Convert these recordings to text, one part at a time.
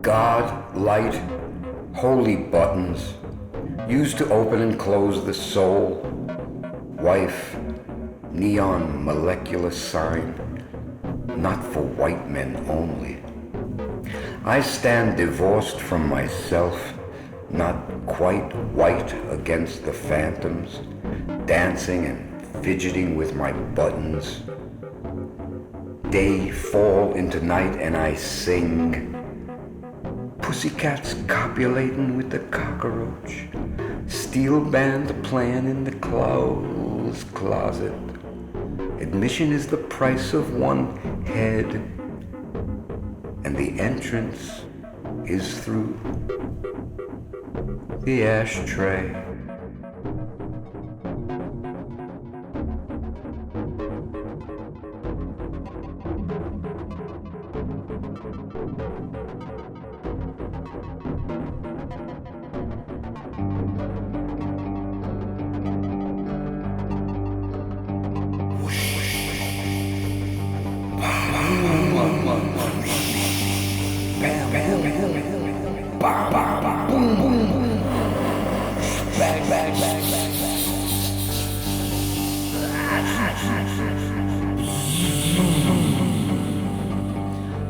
God, light, holy buttons, used to open and close the soul. Wife, neon molecular sign, not for white men only. I stand divorced from myself, not quite white against the phantoms, dancing and fidgeting with my buttons. Day fall into night and I sing. Pussycats copulating with the cockroach. Steel band playing in the clothes closet. Admission is the price of one head, and the entrance is through the ashtray.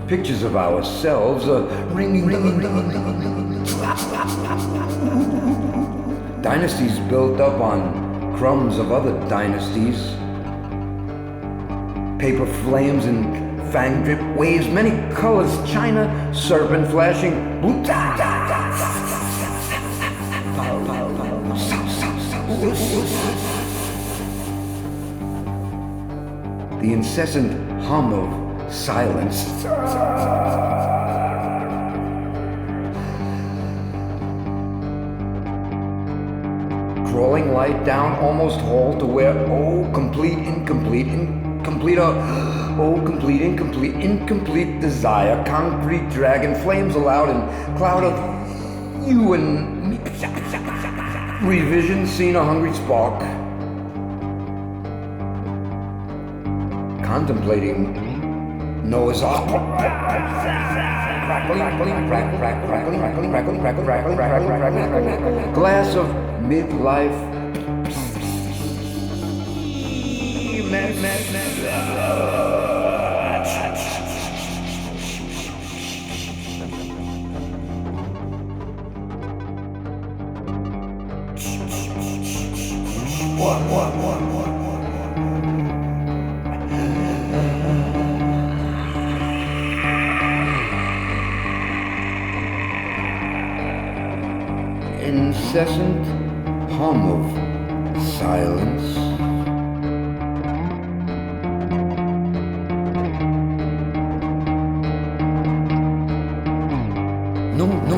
Pictures of ourselves are ringing. Dynasties built up on crumbs of other dynasties. Paper flames and fang drip waves, many colors, China, serpent flashing, blue. The incessant hum of silence. Crawling light down, almost halt to where, oh, complete, incomplete, incomplete desire, concrete dragon, flames aloud and cloud of you and me. Revision, seen a hungry spark. Contemplating Noah's Ark. Glass of midlife. Incessant hum of silence. Nunca.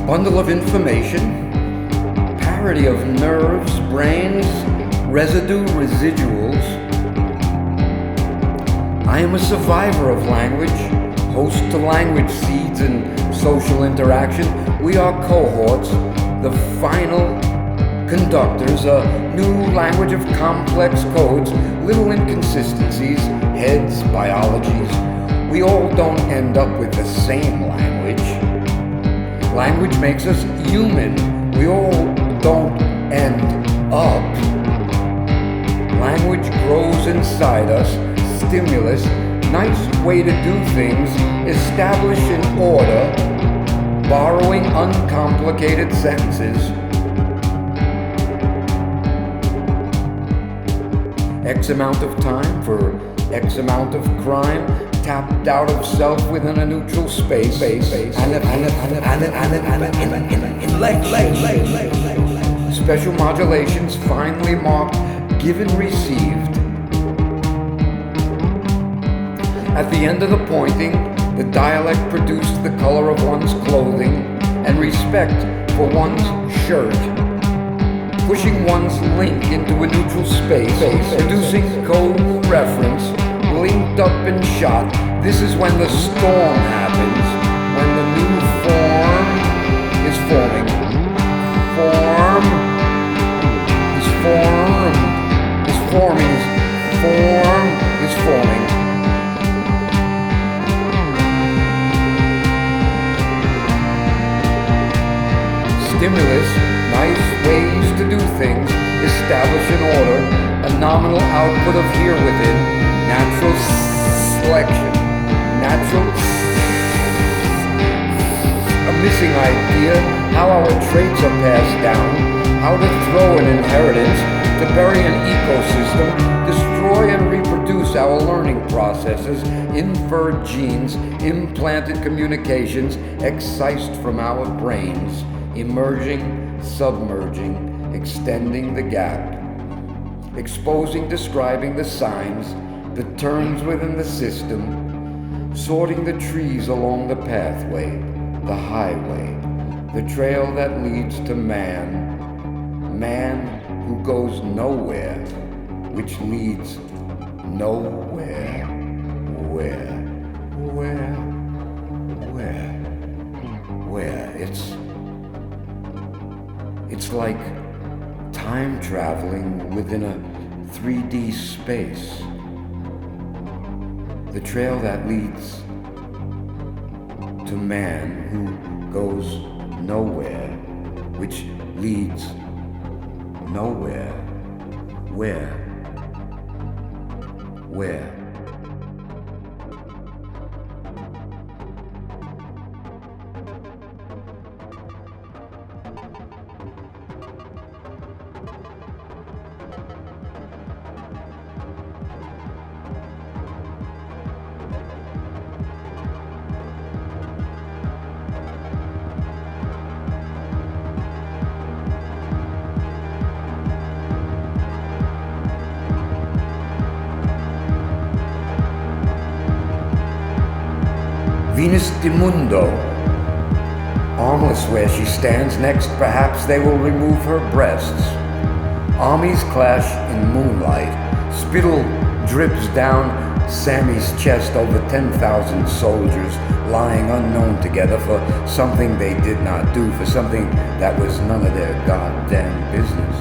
Bundle of information, parody of nerves, brains, residue, residuals. I am a survivor of language, host to language seeds and social interaction. We are cohorts, the final conductors, a new language of complex codes, little inconsistencies, heads, biologies. We all don't end up with the same language. Language makes us human. We all don't end up. Language grows inside us, stimulus, nice way to do things, establish an order, borrowing uncomplicated sentences. X amount of time for X amount of crime, tapped out of self within a neutral space. Special modulations finely marked, given, received. At the end of the pointing, The dialect produced the color of one's clothing and respect for one's shirt, pushing one's link into a neutral space, producing co-reference, linked up and shot. This is when the storm happens, when the new form is forming. Form is formed, is forming, form is forming. Stimulus, nice ways to do things, establish an order, a nominal output of here within, natural selection, a missing idea, how our traits are passed down, how to throw an inheritance, to bury an ecosystem, destroy and reproduce our learning processes, inferred genes, implanted communications, excised from our brains, emerging, submerging, extending the gap, exposing, describing the signs, the turns within the system, sorting the trees along the pathway, the highway, the trail that leads to man who goes nowhere, which leads nowhere. Where? It's like time traveling within a 3D space. The trail that leads to man who goes nowhere, which leads nowhere. Where? Venus de Mundo, armless where she stands. Next, perhaps they will remove her breasts. Armies clash in moonlight. Spittle drips down Sammy's chest. Over 10,000 soldiers lying unknown together for something they did not do, for something that was none of their goddamn business.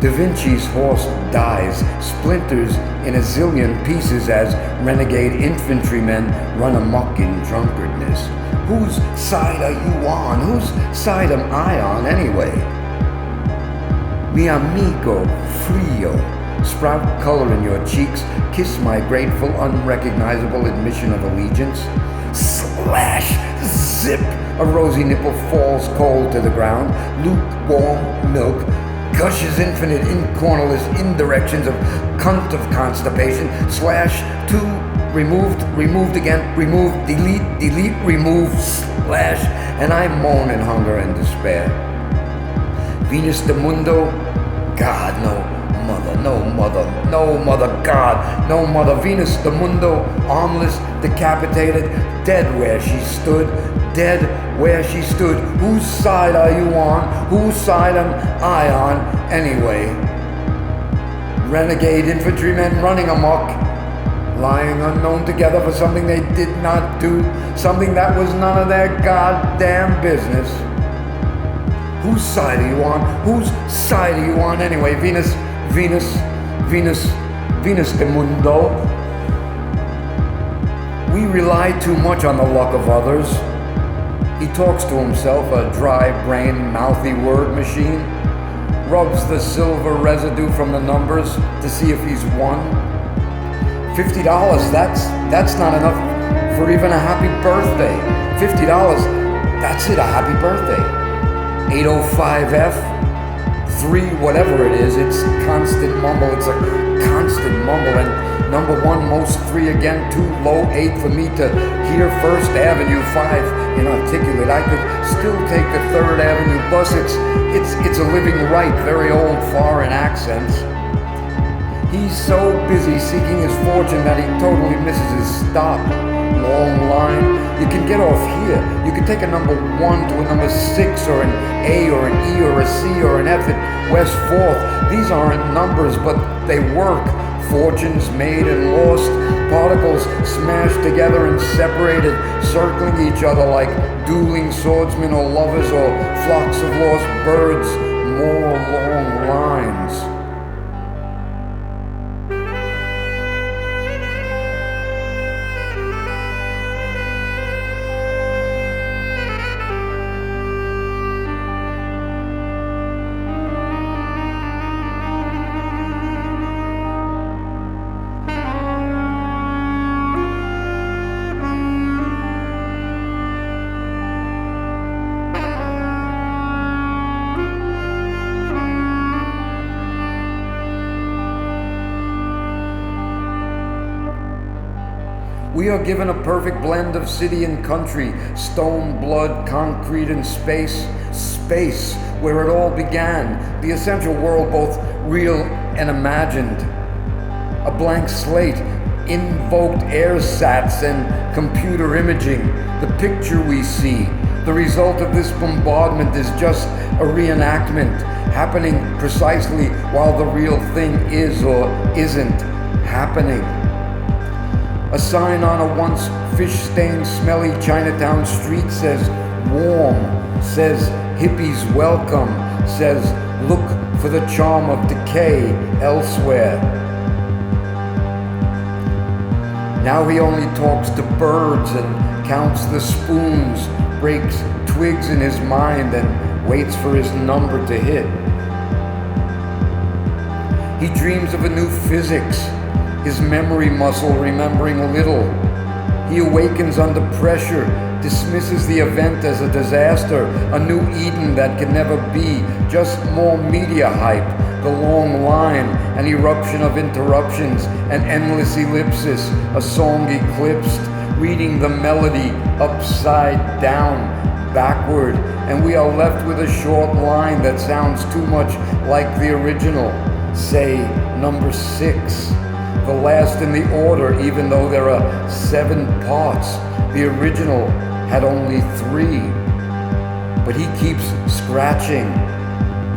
Da Vinci's horse dies, splinters in a zillion pieces as renegade infantrymen run amok in drunkardness. Whose side are you on? Whose side am I on anyway? Mi amigo frio, sprout color in your cheeks, kiss my grateful, unrecognizable admission of allegiance. Slash, zip, a rosy nipple falls cold to the ground, lukewarm milk gushes infinite, incornerless indirections of cunt of constipation. Slash, two, removed again, remove, delete, remove, slash, and I moan in hunger and despair. Venus de Mundo, God, no mother, God, no mother. Venus de Mundo, armless, decapitated, dead where she stood, dead where she stood. Whose side are you on? Whose side am I on anyway? Renegade infantrymen running amok, lying unknown together for something they did not do, something that was none of their goddamn business. Whose side are you on? Whose side are you on anyway? Venus de Mundo. We rely too much on the luck of others. He talks to himself, a dry-brained, mouthy word machine, rubs the silver residue from the numbers to see if he's won. $50, that's not enough for even a happy birthday. $50, that's it, a happy birthday. 805F, 3, whatever it is, it's constant mumble, it's a constant mumble, and number 1, most 3 again, 2, low, 8 for me to hear First Avenue, 5, inarticulate. I could still take the Third Avenue bus, it's a living right, very old foreign accents. He's so busy seeking his fortune that he totally misses his stop. Long line. You can get off here. You can take a number 1 to a number 6 or an A or an E or a C or an F at West 4th. These aren't numbers, but they work. Fortunes made and lost, particles smashed together and separated, circling each other like dueling swordsmen or lovers or flocks of lost birds. More long lines. We are given a perfect blend of city and country, stone, blood, concrete, and space. Space, where it all began, the essential world, both real and imagined. A blank slate, invoked airsats and computer imaging. The picture we see, the result of this bombardment is just a reenactment, happening precisely while the real thing is or isn't happening. A sign on a once fish-stained, smelly Chinatown street says warm, says hippies welcome, says look for the charm of decay elsewhere. Now he only talks to birds and counts the spoons, breaks twigs in his mind and waits for his number to hit. He dreams of a new physics, his memory muscle remembering little. He awakens under pressure, dismisses the event as a disaster, a new Eden that can never be, just more media hype, the long line, an eruption of interruptions, an endless ellipsis, a song eclipsed, reading the melody upside down, backward, and we are left with a short line that sounds too much like the original, say number 6. The last in the order, even though there are 7 parts. The original had only 3. But he keeps scratching.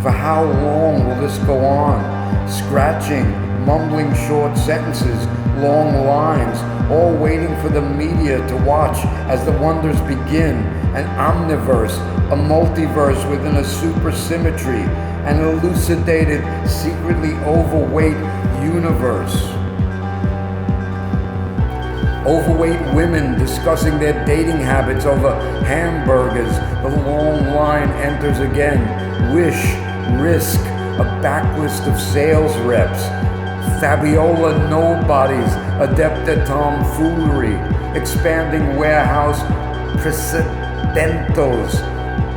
For how long will this go on? Scratching, mumbling short sentences, long lines, all waiting for the media to watch as the wonders begin. An omniverse, a multiverse within a supersymmetry, an elucidated, secretly overweight universe. Overweight women discussing their dating habits over hamburgers. The long line enters again. Wish, risk, a backlist of sales reps. Fabiola nobodies, adept at tomfoolery. Expanding warehouse precedentos.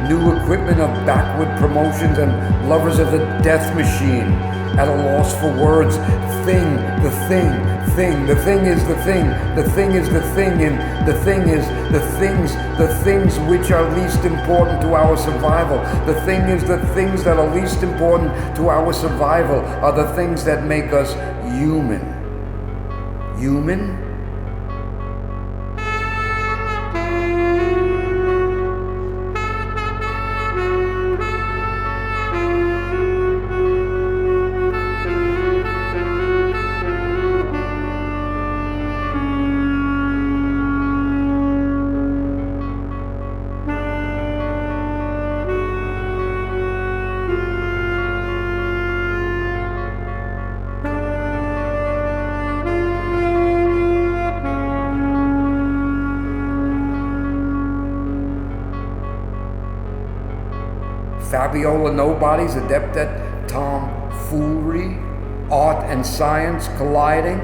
New equipment of backward promotions and lovers of the death machine. At a loss for words, thing, the thing, the thing is the thing, the thing is the thing, and the thing is the things which are least important to our survival. The thing is the things that are least important to our survival are the things that make us human. Human? Fabiola nobodies, adept at tomfoolery, art and science colliding.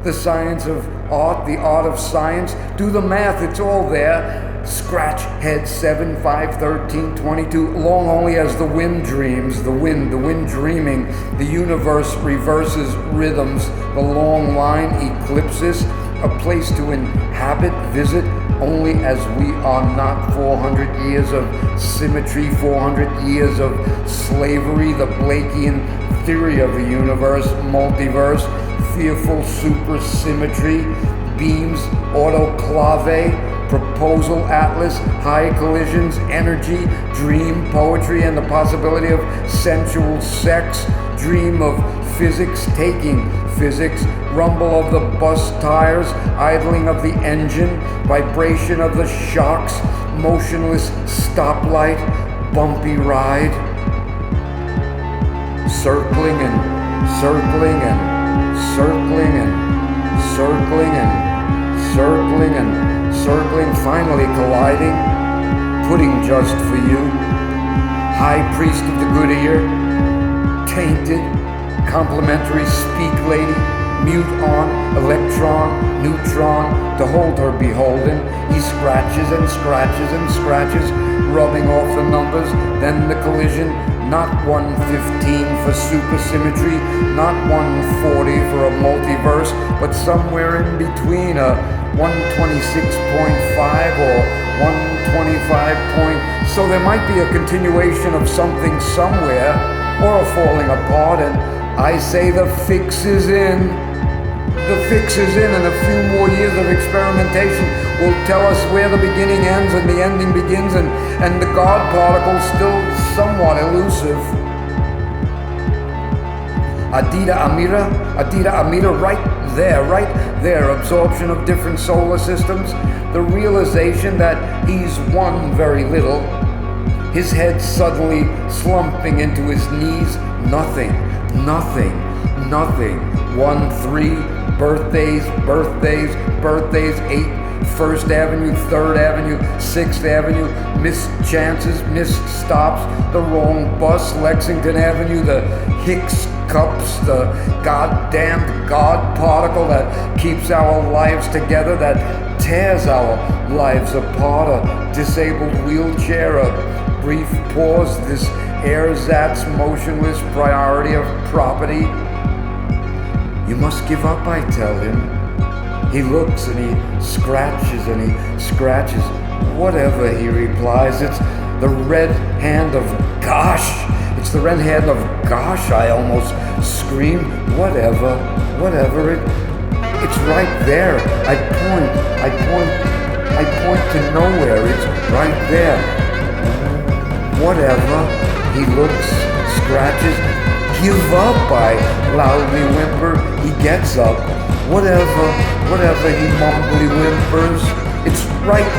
The science of art, the art of science. Do the math, it's all there. Scratch head 7, 5, 13, 22, long only as the wind dreams, the wind dreaming. The universe reverses rhythms, the long line eclipses, a place to inhabit, visit, only as we are not 400 years of symmetry, 400 years of slavery, the Blakean theory of the universe, multiverse, fearful supersymmetry, beams, autoclave, proposal atlas, high collisions, energy, dream, poetry, and the possibility of sensual sex, dream of physics taking physics, rumble of the bus tires, idling of the engine, vibration of the shocks, motionless stoplight, bumpy ride, circling and circling and circling and circling and circling and circling, finally colliding, pudding just for you, high priest of the good ear, tainted, complimentary speak lady, mute on, electron, neutron, to hold her beholden. He scratches and scratches and scratches, rubbing off the numbers, then the collision, not 115 for supersymmetry, not 140 for a multiverse, but somewhere in between a 126.5 or 125 point. So there might be a continuation of something somewhere, or a falling apart, and I say the fix is in. The fix is in, and a few more years of experimentation will tell us where the beginning ends and the ending begins, and the God particle still somewhat elusive. Adida Amira, right there, absorption of different solar systems, the realization that he's one very little, his head suddenly slumping into his knees, nothing, 1-3, birthdays, 8, 1st Avenue, 3rd Avenue, 6th Avenue, missed chances, missed stops, the wrong bus, Lexington Avenue, the Hicks cups, the goddamned God particle that keeps our lives together, that tears our lives apart, a disabled wheelchair, a brief pause, this ersatz motionless priority of property. You must give up, I tell him. He looks and he scratches. Whatever, he replies. It's the red hand of gosh. It's the red hand of gosh, I almost scream. Whatever. It's right there. I point to nowhere. It's right there. Whatever. He looks, scratches. Give up, I loudly whimper. He gets up. Whatever, he mumbly whimpers. It's right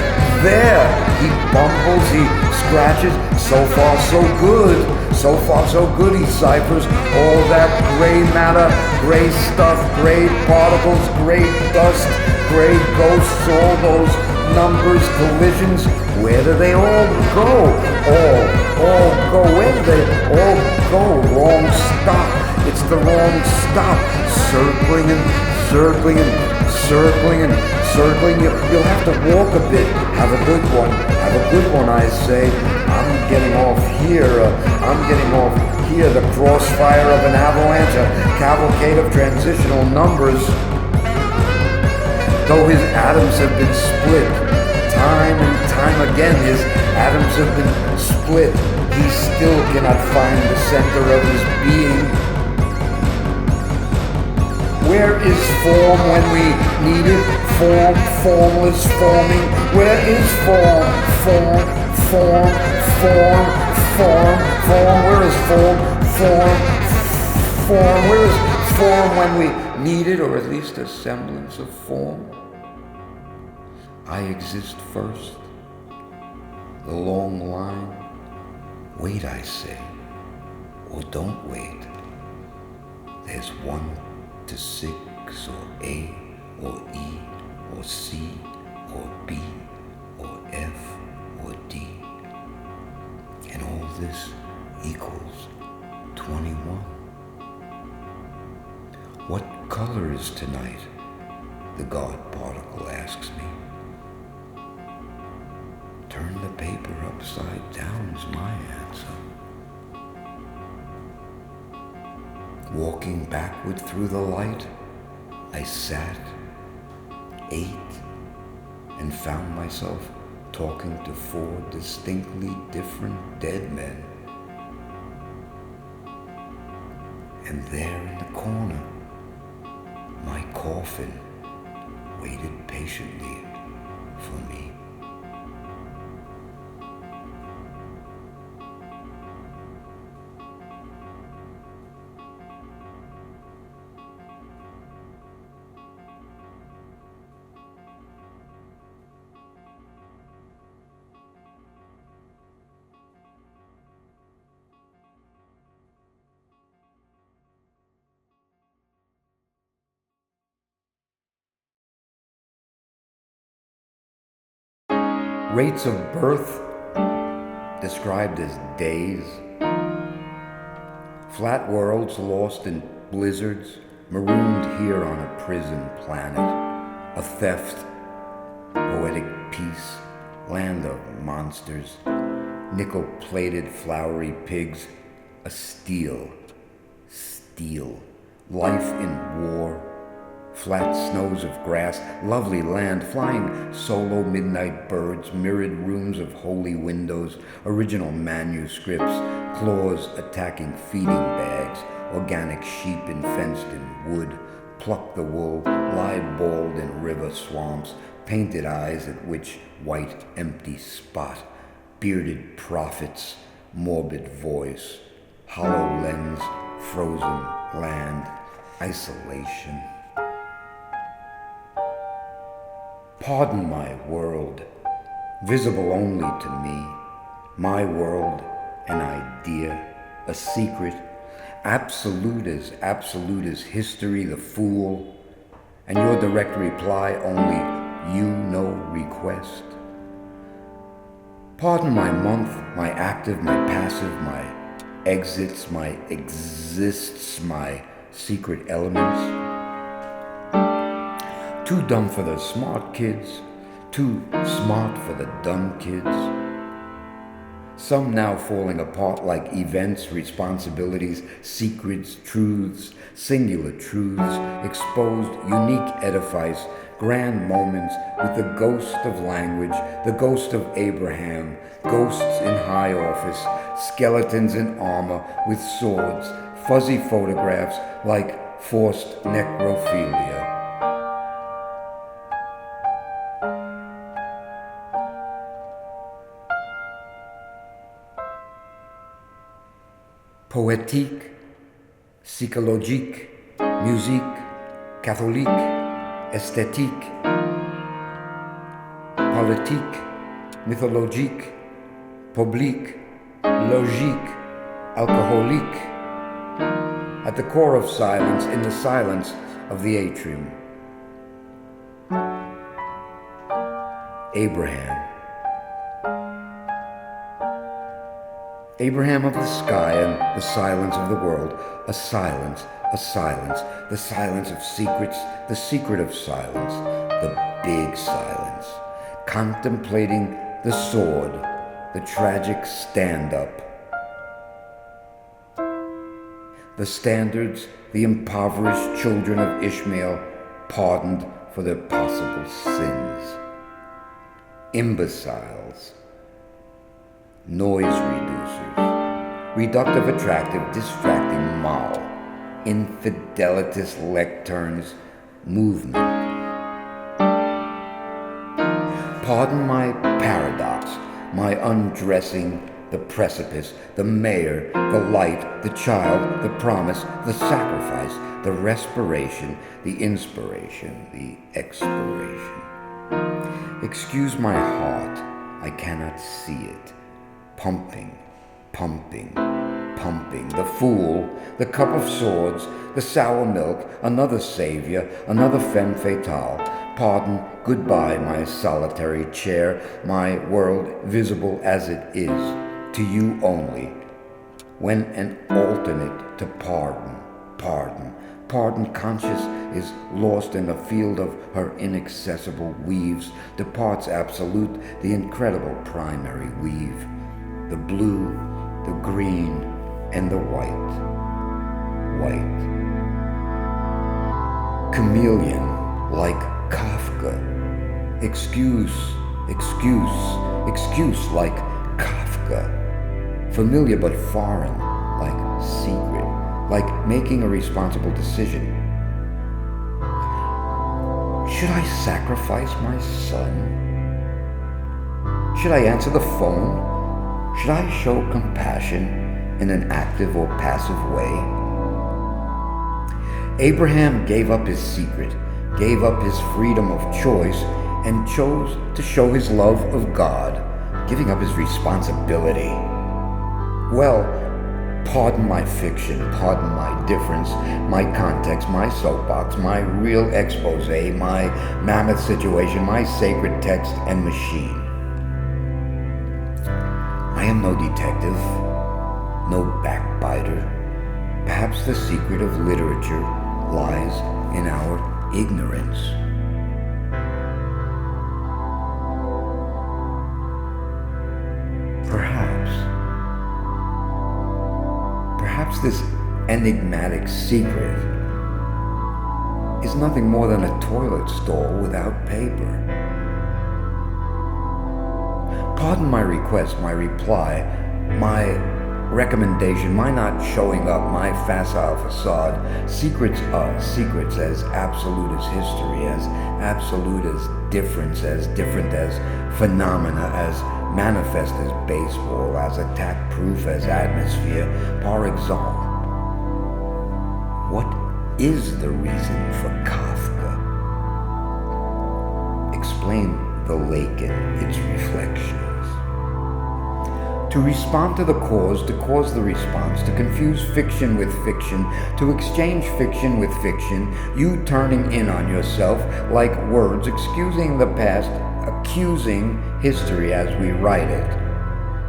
there. He bumbles, he scratches. So far, so good. He ciphers all that gray matter, gray stuff, gray particles, gray dust, gray ghosts, all those numbers, collisions. Where do they all go? All go. Where do they all go? Wrong stop. It's the wrong stop. Circling. You'll have to walk a bit. Have a good one, I say. I'm getting off here. The crossfire of an avalanche, a cavalcade of transitional numbers. Though his atoms have been split, time and time again his atoms have been split, he still cannot find the center of his being. Where is form when we need it? Form, formless, forming. Where is form? Where is form? Where is form when we need it, or at least a semblance of form? I exist first. The long line. Wait, I say, or don't wait. There's 1 to 6, or A, or E, or C, or B, or F, or D. And all this equals 21. What color is tonight? The God particle asks me. Turn the paper upside down is my answer. Walking backward through the light, I sat, ate, and found myself talking to 4 distinctly different dead men. And there in the corner, my coffin waited patiently for me. Rates of birth described as days. Flat worlds lost in blizzards, marooned here on a prison planet. A theft, poetic peace, land of monsters. Nickel-plated flowery pigs, a steel. Life in war. Flat snows of grass, lovely land, flying solo midnight birds, mirrored rooms of holy windows, original manuscripts, claws attacking feeding bags, organic sheep fenced in wood, pluck the wool, lie bald in river swamps, painted eyes at which white empty spot, bearded prophets, morbid voice, hollow lens, frozen land, isolation. Pardon my world, visible only to me, my world, an idea, a secret, absolute as history, the fool, and your direct reply only, you no request. Pardon my month, my active, my passive, my exits, my exists, my secret elements. Too dumb for the smart kids, too smart for the dumb kids. Some now falling apart like events, responsibilities, secrets, truths, singular truths, exposed, unique edifice, grand moments with the ghost of language, the ghost of Abraham, ghosts in high office, skeletons in armor with swords, fuzzy photographs like forced necrophilia. Poétique, psychologique, musique, catholique, esthétique, politique, mythologique, public, logique, alcoholique. At the core of silence, in the silence of the atrium. Abraham of the sky and the silence of the world, a silence, the silence of secrets, the secret of silence, the big silence, contemplating the sword, the tragic stand-up, the standards, the impoverished children of Ishmael, pardoned for their possible sins, imbeciles, noise reducers, reductive, attractive, distracting, mal, infidelitous lecterns, movement. Pardon my paradox, my undressing, the precipice, the mayor, the light, the child, the promise, the sacrifice, the respiration, the inspiration, the expiration. Excuse my heart, I cannot see it. Pumping, the fool, the cup of swords, the sour milk, another savior, another femme fatale. Pardon, goodbye, my solitary chair, my world visible as it is, to you only. When an alternate to pardon conscious is lost in the field of her inaccessible weaves, departs absolute, the incredible primary weave. The blue, the green, and the white. Chameleon, like Kafka. Excuse, like Kafka. Familiar but foreign, like secret, like making a responsible decision. Should I sacrifice my son? Should I answer the phone? Should I show compassion in an active or passive way? Abraham gave up his secret, gave up his freedom of choice, and chose to show his love of God, giving up his responsibility. Well, pardon my fiction, pardon my difference, my context, my soapbox, my real expose, my mammoth situation, my sacred text and machine. I am no detective, no backbiter. Perhaps the secret of literature lies in our ignorance. Perhaps this enigmatic secret is nothing more than a toilet stall without paper. Pardon my request, my reply, my recommendation, my not showing up, my facile facade. Secrets are secrets, as absolute as history, as absolute as different as phenomena, as manifest as baseball, as attack-proof as atmosphere. Par exemple, what is the reason for Kafka? Explain the lake and its reflections. To respond to the cause, to cause the response, to confuse fiction with fiction, to exchange fiction with fiction, you turning in on yourself like words, excusing the past, accusing history as we write it.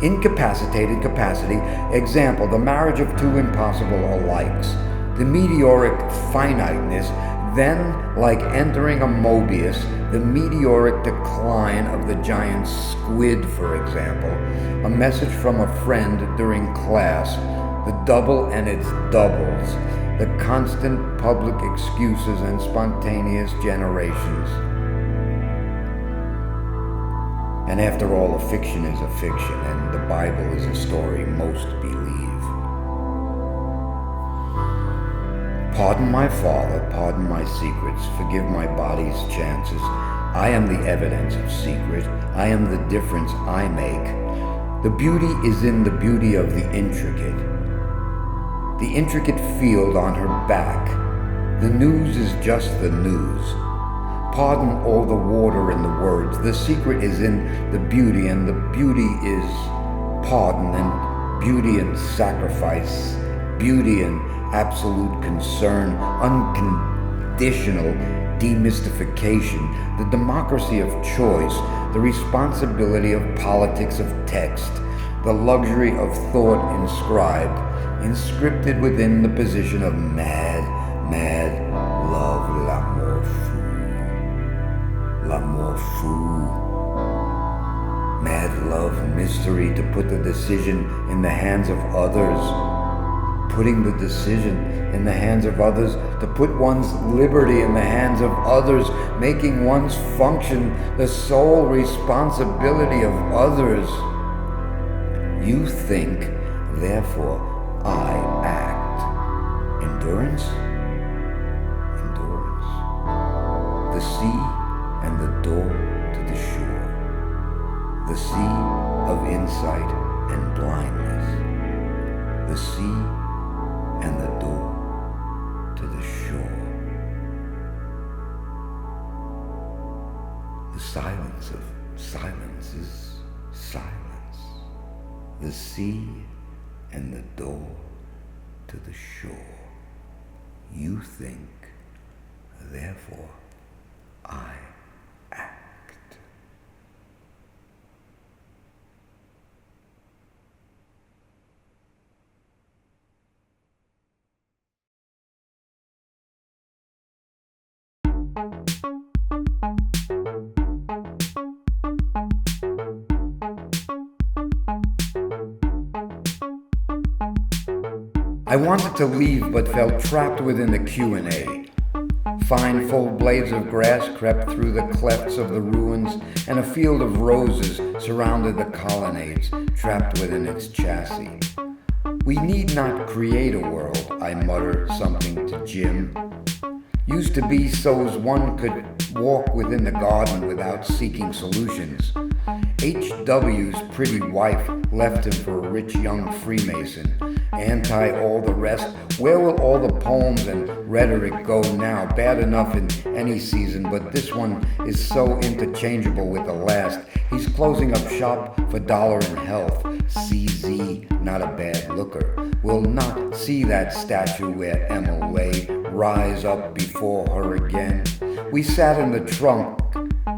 Incapacitated capacity, example, the marriage of two impossible alikes. The meteoric finiteness, then, like entering a Mobius, the meteoric decline of the giant squid, for example, a message from a friend during class, the double and its doubles, the constant public excuses and spontaneous generations. And after all, a fiction is a fiction, and the Bible is a story most believe. Pardon my father, pardon my secrets, forgive my body's chances. I am the evidence of secret. I am the difference I make. The beauty is in the beauty of the intricate field on her back. The news is just the news. Pardon all the water in the words. The secret is in the beauty, and the beauty is pardon, and beauty and sacrifice, beauty and absolute concern, unconditional demystification, the democracy of choice, the responsibility of politics of text, the luxury of thought inscripted within the position of mad love, l'amour fou, mad love mystery, to put the decision in the hands of others, putting the decision in the hands of others, to put one's liberty in the hands of others, making one's function the sole responsibility of others. You think, therefore I act. Endurance? Endurance. The sea and the door to the shore. The sea of insight and blindness. The sea and the door to the shore. The silence of silence is silence. The sea and the door to the shore. You think, therefore I act. I wanted to leave, but felt trapped within the Q&A. Fine full blades of grass crept through the clefts of the ruins, and a field of roses surrounded the colonnades, trapped within its chassis. We need not create a world, I mutter something to Jim. Used to be so's one could walk within the garden without seeking solutions. H.W.'s pretty wife left him for a rich young Freemason. Anti all the rest, where will all the poems and rhetoric go now? Bad enough in any season, but this one is so interchangeable with the last. He's closing up shop for Dollar and Health. CZ, not a bad looker, will not see that statue where Emma lay rise up before her again. We sat in the trunk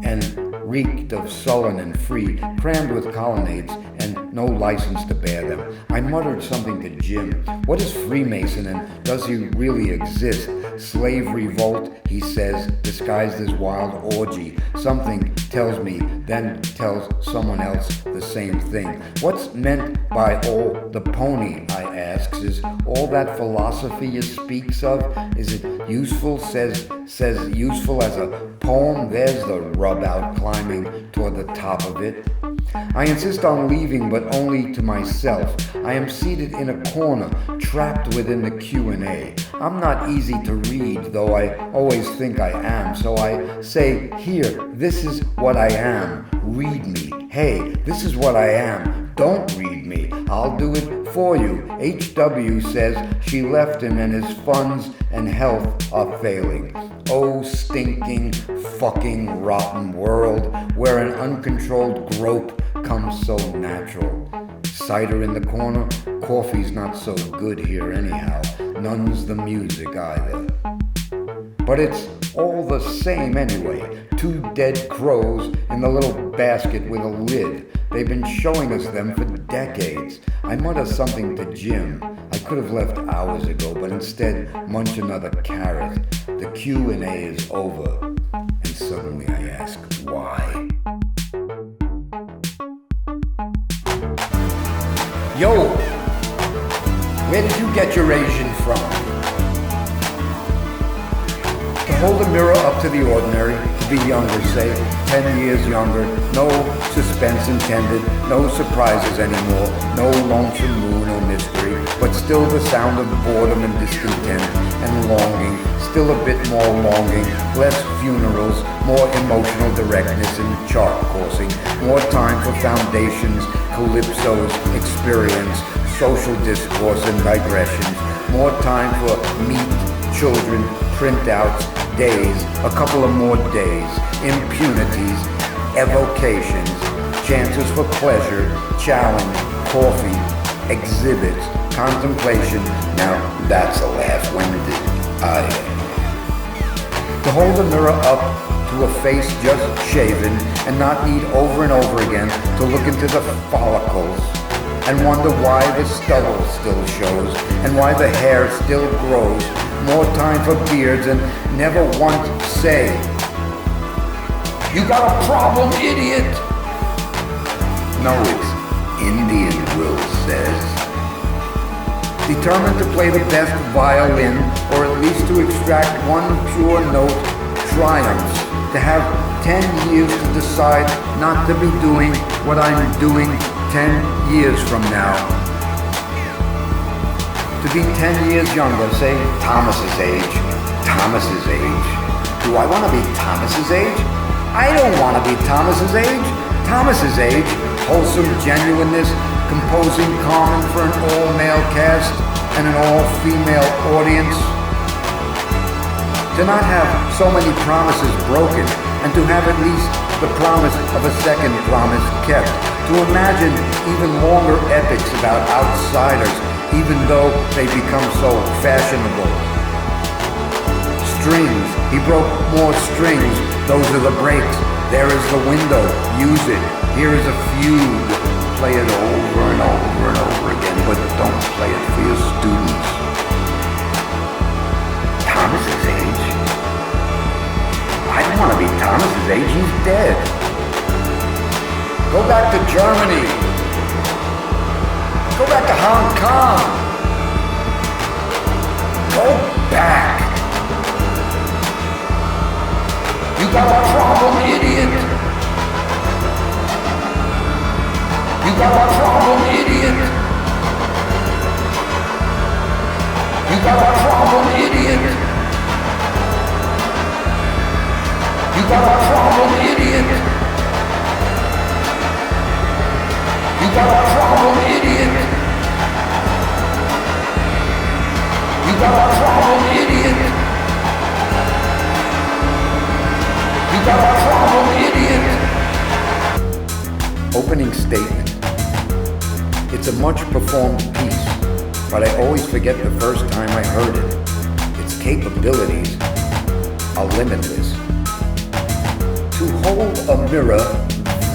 and reeked of sullen and free, crammed with colonnades and no license to bear them. I muttered something to Jim. What is Freemason and does he really exist? Slave revolt, he says, disguised as wild orgy. Something tells me, then tells someone else the same thing. What's meant by all the pony, I asks, is all that philosophy you speaks of? Is it useful, says useful as a poem? There's the rub out climbing toward the top of it. I insist on leaving, but only to myself. I am seated in a corner, trapped within the Q&A. I'm not easy to read, though I always think I am, so I say, here, this is what I am. Read me. Hey, this is what I am. Don't read me. I'll do it for you. H.W. says she left him and his funds and health are failing. Oh, stinking, fucking, rotten world where an uncontrolled grope comes so natural. Cider in the corner, coffee's not so good here anyhow. None's the music either. But it's all the same anyway. Two dead crows in the little basket with a lid. They've been showing us them for decades. I mutter something to Jim. I could have left hours ago, but instead munch another carrot. The Q&A is over. And suddenly I ask, why? Yo, where did you get your Asian from? To hold a mirror up to the ordinary, to be younger, say, 10 years younger, no suspense intended, no surprises anymore, no lonesome moon or mystery, but still the sound of boredom and discontent and longing, still a bit more longing, less funerals, more emotional directness and chart coursing, more time for foundations, calypsos, experience, social discourse and digressions, more time for meat, children, printouts, days, a couple of more days, impunities, evocations, chances for pleasure, challenge, coffee, exhibits, contemplation. Now that's a laugh. When did I? To hold a mirror up to a face just shaven and not need over and over again to look into the follicles and wonder why the stubble still shows and why the hair still grows. More time for beards and never once say, "You got a problem, idiot." No, it's Indian Will says. Determined to play the best violin, or at least to extract one pure note, triumphs. To have 10 years to decide not to be doing what I'm doing 10 years from now. To be 10 years younger, say Thomas's age. Thomas's age. Do I want to be Thomas's age? I don't want to be Thomas's age. Thomas's age, wholesome genuineness, composing Carmen for an all-male cast and an all-female audience. To not have so many promises broken, and to have at least the promise of a second promise kept. To imagine even longer epics about outsiders, even though they become so fashionable. Strings, he broke more strings, those are the breaks. There is the window, use it. Here is a fugue, play it over and over and over again, but don't play it for your students. Thomas's age? I don't want to be Thomas's age, he's dead. Go back to Germany. Go back to Hong Kong. Go back. You got a problem, idiot. You got a problem, idiot. got a problem, idiot. You got a problem, idiot. You got a problem, idiot. You got a problem, idiot. You got a problem, idiot. Opening statement. It's a much performed piece, but I always forget the first time I heard it. Its capabilities are limitless. To hold a mirror this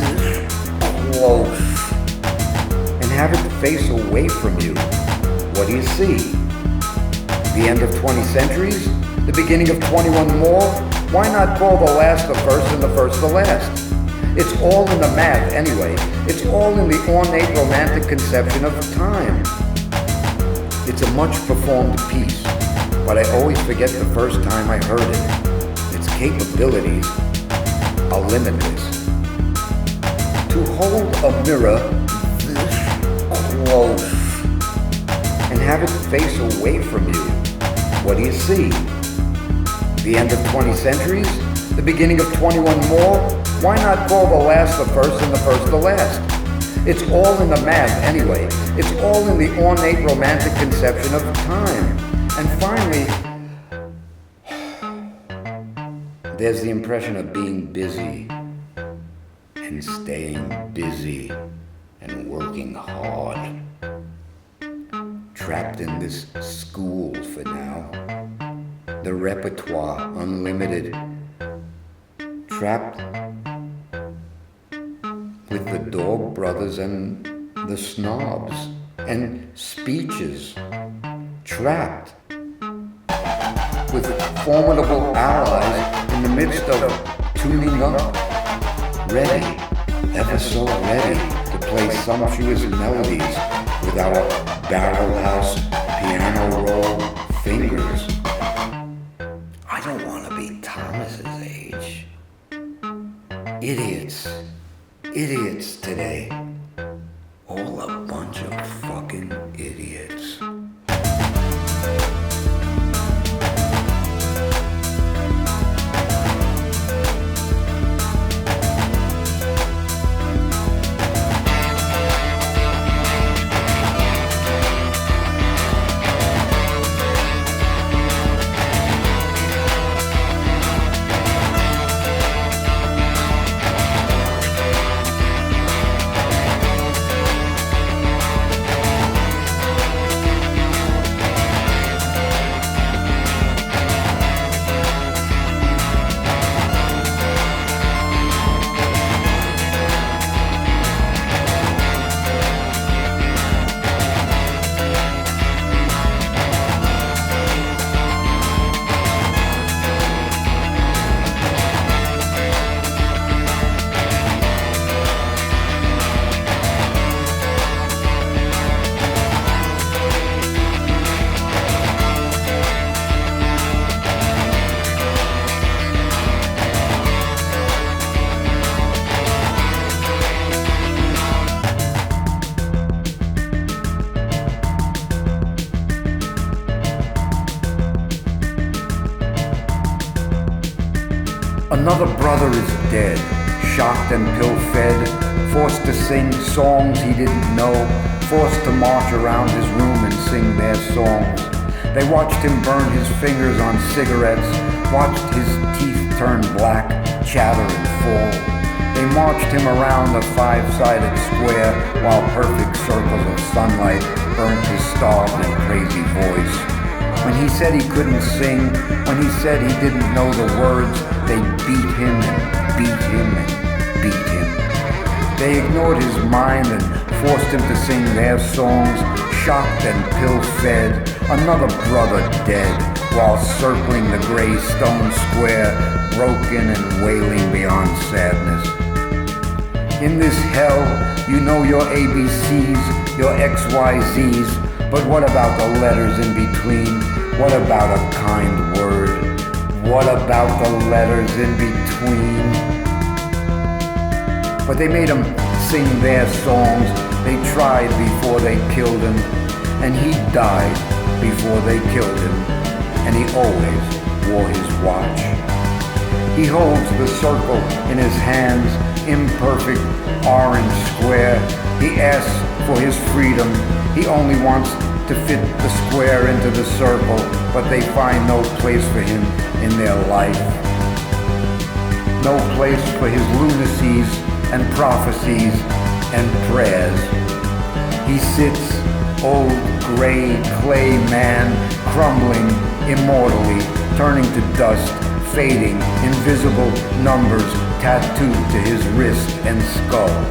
close and have it face away from you, what do you see? The end of 20 centuries? The beginning of 21 more? Why not call the last the first and the first the last? It's all in the math anyway. It's all in the ornate romantic conception of time. It's a much performed piece, but I always forget the first time I heard it. Its capabilities are limitless. To hold a mirror this close and have it face away from you, what do you see? The end of 20 centuries? The beginning of 21 more? Why not call the last the first and the first the last? It's all in the math anyway. It's all in the ornate romantic conception of time. And finally, there's the impression of being busy and staying busy and working hard. Trapped in this school for now. The repertoire unlimited. Trapped with the Dog Brothers and the Snobs and speeches. Trapped with formidable allies in the midst of tuning up. Ready, ever so ready to play sumptuous melodies with our barrel house piano roll fingers. I don't want to be Thomas's age. Idiots today. All a bunch of fucking idiots. Another brother is dead, shocked and pill-fed, forced to sing songs he didn't know, forced to march around his room and sing their songs. They watched him burn his fingers on cigarettes, watched his teeth turn black, chatter and fall. They marched him around a five-sided square while perfect circles of sunlight burnt his starved and crazy voice. When he said he couldn't sing, when he said he didn't know the words, they beat him and beat him and beat him. They ignored his mind and forced him to sing their songs, shocked and pill-fed, another brother dead, while circling the gray stone square, broken and wailing beyond sadness. In this hell, you know your ABCs, your XYZs, but what about the letters in between? What about a kind word? What about the letters in between? But they made him sing their songs. They tried before they killed him, and he died before they killed him, and he always wore his watch. He holds the circle in his hands, imperfect orange square. He asks for his freedom. He only wants to fit the square into the circle, but they find no place for him in their life. No place for his lunacies and prophecies and prayers. He sits, old gray clay man, crumbling immortally, turning to dust, fading, invisible numbers tattooed to his wrist and skull.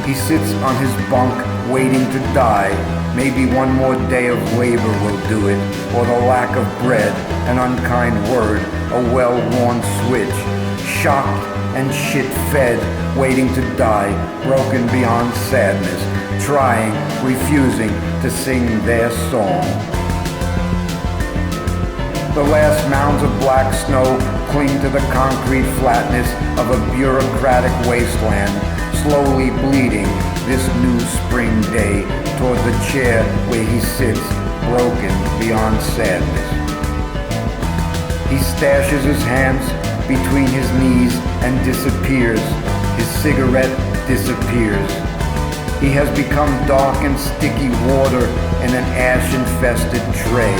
He sits on his bunk waiting to die. Maybe one more day of labor will do it, or the lack of bread, an unkind word, a well-worn switch. Shocked and shit-fed, waiting to die, broken beyond sadness, trying, refusing to sing their song. The last mounds of black snow cling to the concrete flatness of a bureaucratic wasteland, slowly bleeding this new spring day toward the chair where he sits, broken beyond sadness. He stashes his hands between his knees and disappears. His cigarette disappears. He has become dark and sticky water in an ash-infested tray.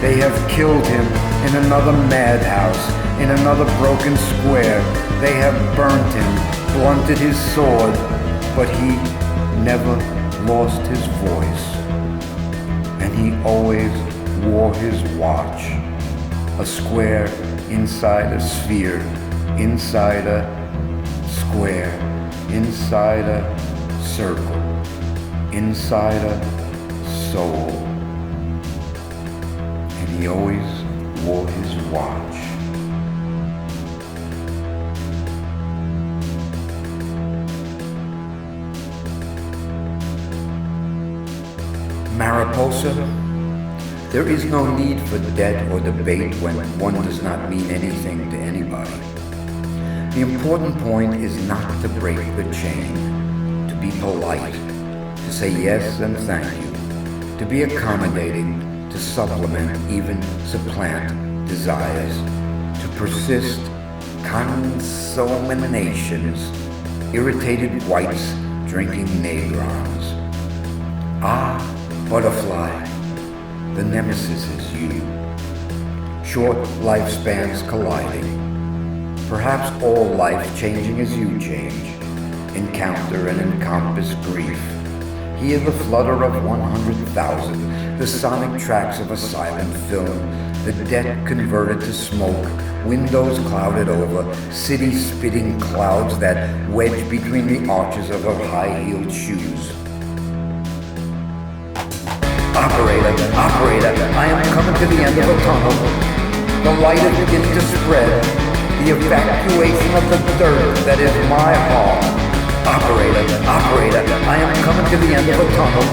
They have killed him in another madhouse, in another broken square. They have burnt him, blunted his sword, but he never lost his voice. And he always wore his watch, a square inside a sphere, inside a square, inside a circle, inside a soul. And he always wore his watch. Mariposa, there is no need for debt or debate when one does not mean anything to anybody. The important point is not to break the chain, to be polite, to say yes and thank you, to be accommodating, to supplement, even supplant desires, to persist, consominations, irritated whites drinking negrons. Ah, butterfly, the nemesis is you. Short lifespans colliding. Perhaps all life changing as you change. Encounter and encompass grief. Hear the flutter of 100,000, the sonic tracks of a silent film, the deck converted to smoke, windows clouded over, cities spitting clouds that wedge between the arches of her high-heeled shoes. Operator, operator, I am coming to the end of a tunnel. The light is beginning to spread. The evacuation of the dirt that is my heart. Operator, operator, I am coming to the end of a tunnel.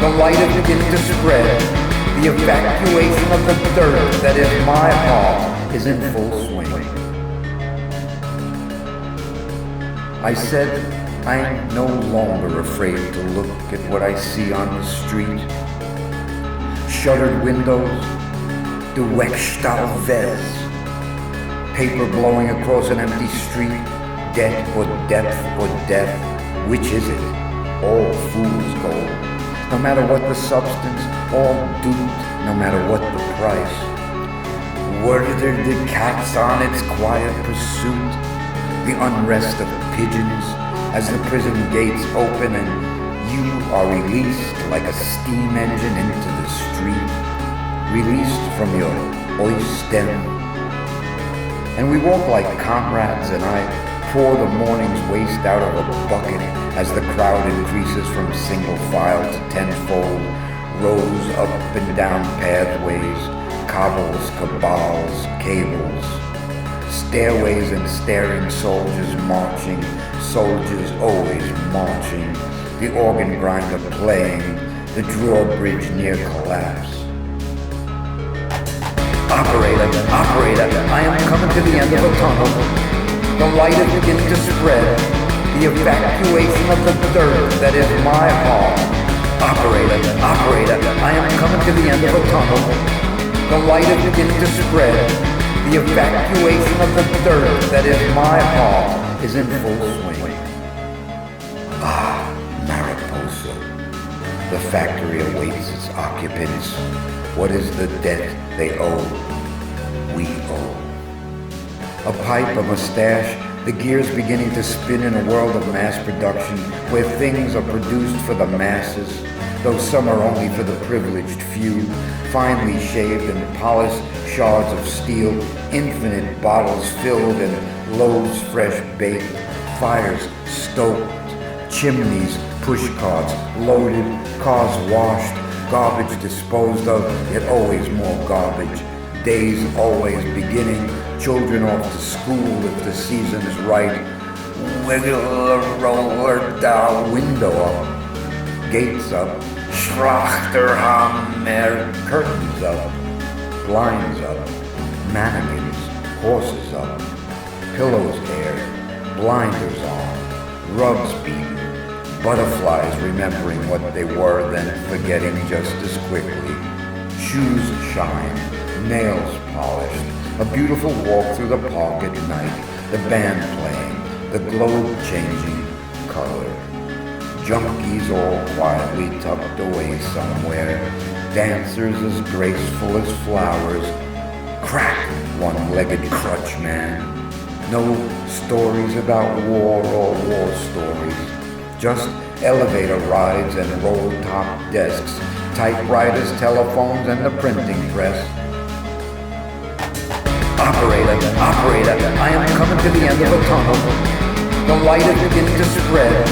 The light is beginning to spread. The evacuation of the dirt that is my heart is in full swing. I said I am no longer afraid to look at what I see on the street. Shuttered windows, the Wegstahlwes, paper blowing across an empty street, debt or depth or death, which is it? All fool's gold. No matter what the substance, all duped, no matter what the price. Murdered the cats on its quiet pursuit, the unrest of pigeons as the prison gates open and you are released like a steam engine into the street, released from your oist-den. And we walk like comrades, and I pour the morning's waste out of a bucket as the crowd increases from single file to tenfold, rows up and down pathways, cobbles, cabals, cables, stairways and staring soldiers marching, soldiers always marching, the organ grinder playing, the drawbridge near collapse. Operator, operator, I am coming to the end of a tunnel. The light is beginning to spread. The evacuation of the dirt that is my heart. Operator, I am coming to the end of a tunnel. The light is beginning to spread. The evacuation of the dirt that is my heart is in full swing. Ah, Mariposa. The factory awaits its occupants. What is the debt they owe? We owe. A pipe, a mustache, the gears beginning to spin in a world of mass production where things are produced for the masses, though some are only for the privileged few, finely shaved and polished shards of steel, infinite bottles filled and loaves fresh baked, fires stoked, chimneys, push carts loaded, cars washed, garbage disposed of, yet always more garbage. Days always beginning, children off to school if the season's right. Wiggle the roller down, window up, gates up, Schlachterhammer, curtains up, blinds up, mannequins, horses up, pillows aired, blinders on, rugs beaten, butterflies remembering what they were, then forgetting just as quickly, shoes shine, nails polished, a beautiful walk through the park at night, the band playing, the globe changing color. Junkies all quietly tucked away somewhere, dancers as graceful as flowers. Crack, one-legged crutch man. No stories about war or war stories, just elevator rides and roll-top desks, typewriters, telephones, and the printing press. Operator, I am coming to the end of a tunnel. The light is beginning to spread.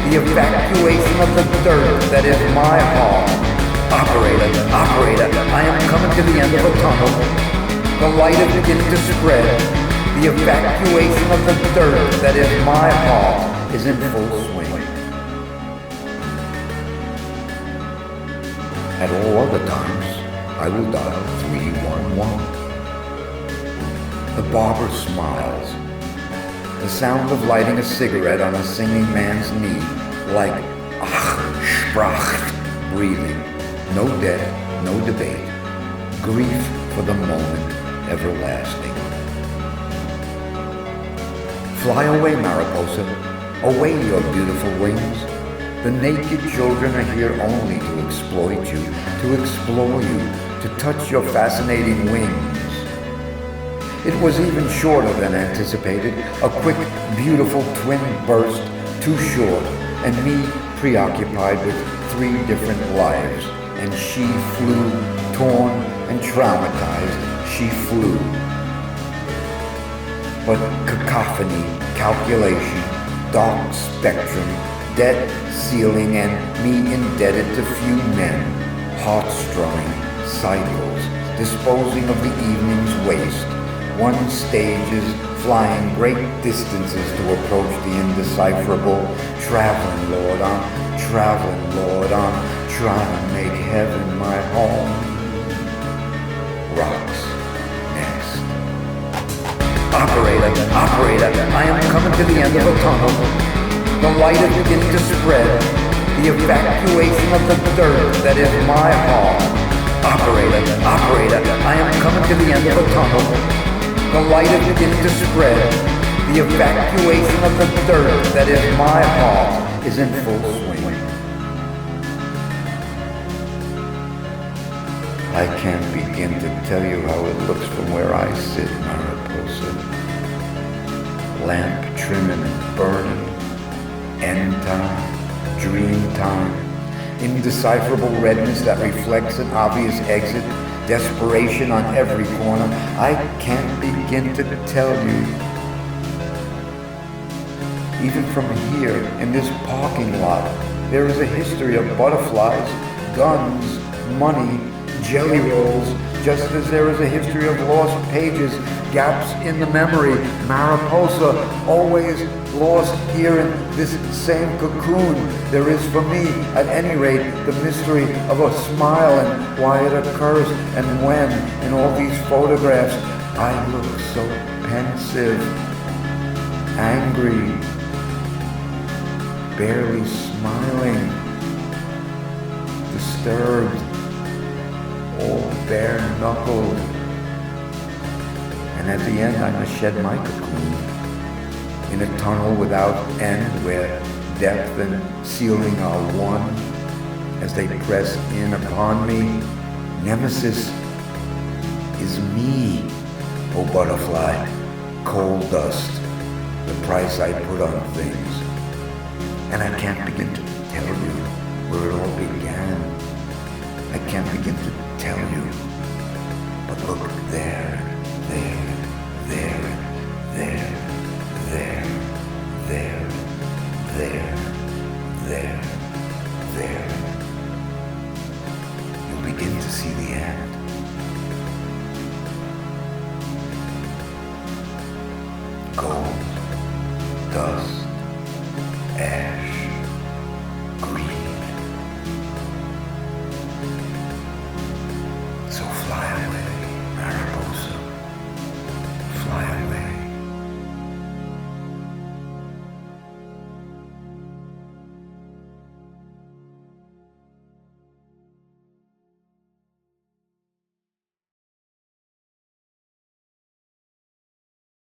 The evacuation of the dirt that is my heart. Operator, I am coming to the end of a tunnel. The light is beginning to spread. The evacuation of the dirt that is my heart is in full swing. At all other times, I will dial 311. The barber smiles. The sound of lighting a cigarette on a singing man's knee, like sprach, breathing. No debt, no debate. Grief for the moment, everlasting. Fly away, Mariposa. Away, your beautiful wings. The naked children are here only to exploit you, to explore you, to touch your fascinating wings. It was even shorter than anticipated, a quick, beautiful twin burst, too short, and me preoccupied with 3 different lives. And she flew, torn and traumatized, she flew. But cacophony, calculation, dark spectrum, debt ceiling, and me indebted to few men, heart-strumming, cycles, disposing of the evening's waste. One stages, flying great distances to approach the indecipherable. Traveling, Lord, I'm traveling, Lord, I'm trying to make heaven my home. Rocks, next. Operator, I am coming to the end of a tunnel. The light is beginning to spread. The evacuation of the dirt that is my heart. Operator, I am coming to the end of a tunnel. The light is beginning to spread. The evacuation of the dirt that is my heart is in full swing. I can't begin to tell you how it looks from where I sit, Mariposa. Lamp trimming and burning. End time. Dream time. Indecipherable redness that reflects an obvious exit. Desperation on every corner. I can't begin to tell you. Even from here, in this parking lot, there is a history of butterflies, guns, money, jelly rolls, just as there is a history of lost pages, gaps in the memory. Mariposa, always lost here in this same cocoon. There is for me, at any rate, the mystery of a smile and why it occurs and when. In all these photographs, I look so pensive, angry, barely smiling. disturbed, all bare-knuckled. And at the end I must shed my cocoon in a tunnel without end where depth and ceiling are one. As they press in upon me, nemesis is me, oh butterfly, coal dust, the price I put on things. And I can't begin to tell you where it all began. I can't begin to tell you, but look there, there, there, there, there, there, there, there, there. You'll begin to see the end. Gold, dust, ash.